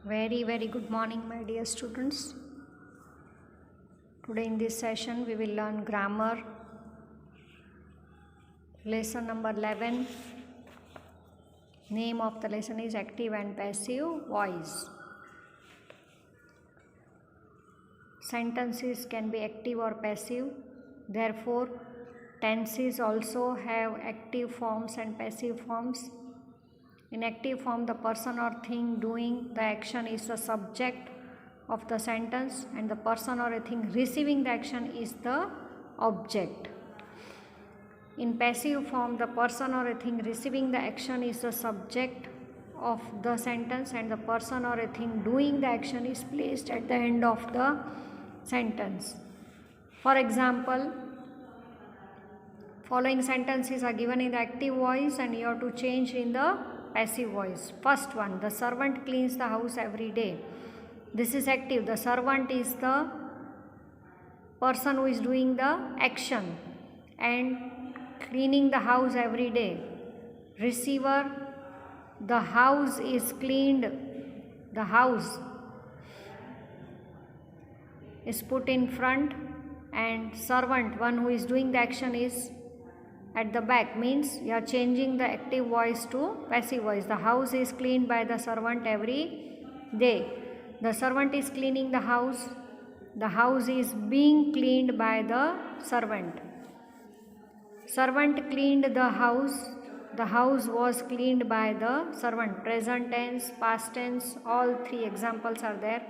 Very good morning, my dear students. Today in this session we will learn grammar, lesson number 11. Name of the lesson is active and passive voice. Sentences can be active or passive. Therefore, tenses also have active forms and passive forms. In active form, the person or thing doing the action is the subject of the sentence, and the person or a thing receiving the action is the object. In passive form, the person or a thing receiving the action is the subject of the sentence, and the person or a thing doing the action is placed at the end of the sentence. For example, following sentences are given in the active voice and you have to change in the passive voice. First one, the servant cleans the house every day. This is active. The servant is the person who is doing the action and cleaning the house every day. Receiver, the house is cleaned. The house is put in front, and servant, one who is doing the action, is at the back. Means you are changing the active voice to passive voice. The house is cleaned by the servant every day. The servant is cleaning the house. The house is being cleaned by the servant. Servant cleaned the house. The house was cleaned by the servant. Present tense, past tense, all three examples are there.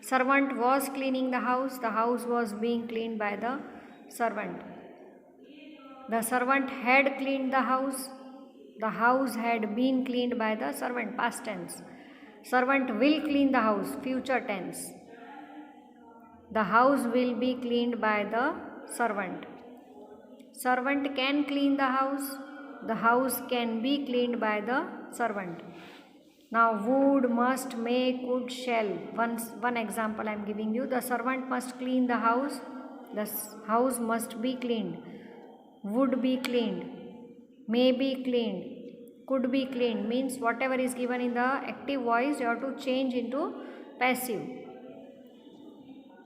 Servant was cleaning the house was being cleaned by the servant. The servant had cleaned the house had been cleaned by the servant, past tense. Servant will clean the house, future tense. The house will be cleaned by the servant. Servant can clean the house can be cleaned by the servant. Now, would, must, may, could, shall. One example I am giving you. The servant must clean the house house must be cleaned. Would be cleaned, may be cleaned, could be cleaned. Means whatever is given in the active voice you have to change into passive.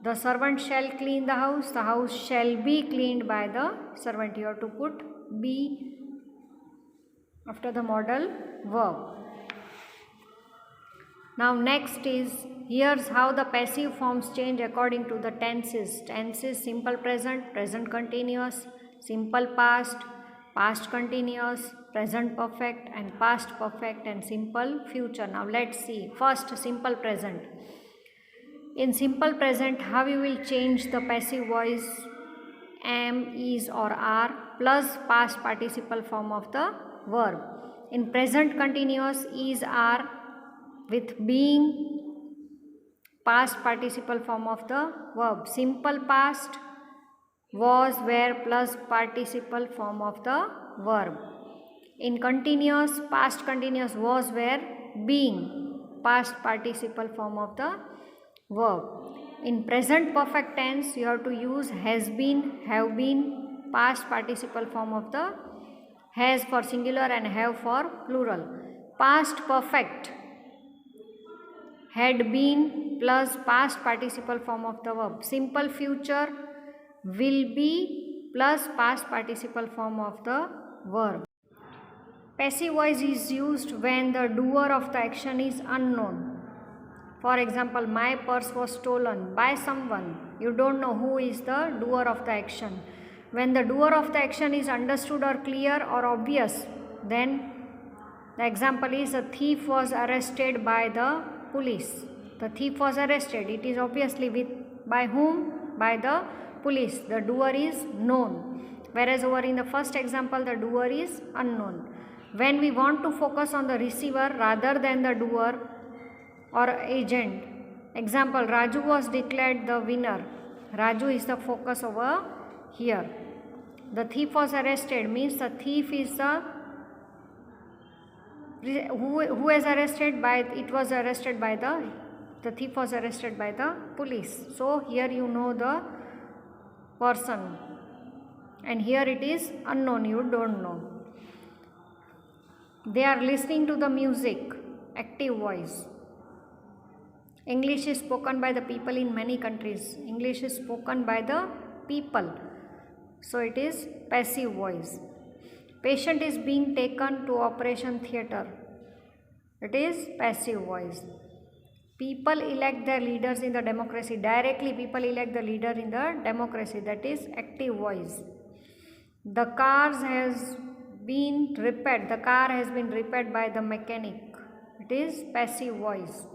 The servant shall clean the house shall be cleaned by the servant. You have to put be after the modal verb. Now next is, here's how the passive forms change according to the tenses. Tenses: simple present, present continuous, simple past, past continuous, present perfect and past perfect, and simple future. Now let's see. First, simple present. In simple present, how you will change the passive voice am, is or are plus past participle form of the verb. In present continuous, is, are with being, past participle form of the verb. Simple past, was, were plus participle form of the verb. In continuous, past continuous, was, were, being, past participle form of the verb. In present perfect tense, you have to use has been, have been, past participle form of the has for singular and have for plural. Past perfect, had been plus past participle form of the verb. Simple future, will be plus past participle form of the verb. Passive voice is used when the doer of the action is unknown. For example, my purse was stolen by someone. You don't know who is the doer of the action. When the doer of the action is understood or clear or obvious, then the example is, a thief was arrested by the police. The thief was arrested. It is obviously by whom? By the police. The doer is known. Whereas over in the first example, the doer is unknown. When we want to focus on the receiver rather than the doer or agent, example, Raju was declared the winner. Raju is the focus over here. The thief was arrested means the thief is the who is arrested by, it was arrested by the thief was arrested by the police. So here you know the person, and here it is unknown, you don't know. They are listening to the music. active voice. English is spoken by the people in many countries. English is spoken by the people. So it is passive voice. Patient is being taken to operation theatre. It is passive voice. People elect their leaders in the democracy. Directly people elect the leader in the democracy. That is active voice. The car has been repaired. The car has been repaired by the mechanic. It is passive voice.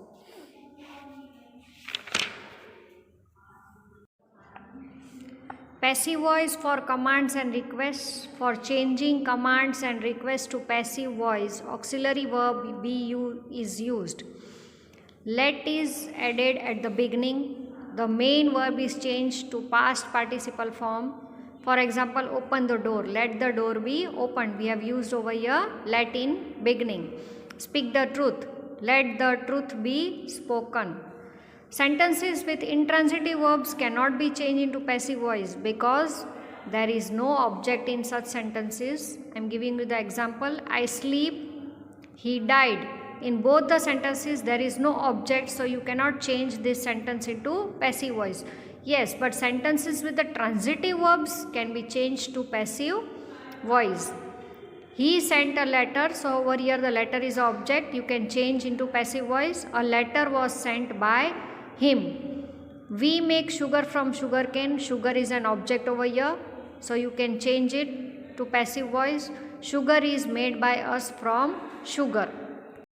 Passive voice for commands and requests. For changing commands and requests to passive voice, auxiliary verb be is used. Let is added at the beginning. The main verb is changed to past participle form. For example, open the door. Let the door be opened. We have used over here let in beginning. Speak the truth. Let the truth be spoken. Sentences with intransitive verbs cannot be changed into passive voice because there is no object in such sentences. I am giving you the example. I sleep, he died. In both the sentences there is no object, so you cannot change this sentence into passive voice. Yes, but sentences with the transitive verbs can be changed to passive voice. He sent a letter, so over here the letter is object, you can change into passive voice. A letter was sent by him. We make sugar from sugarcane. Sugar is an object over here, so you can change it to passive voice. Sugar is made by us from sugar.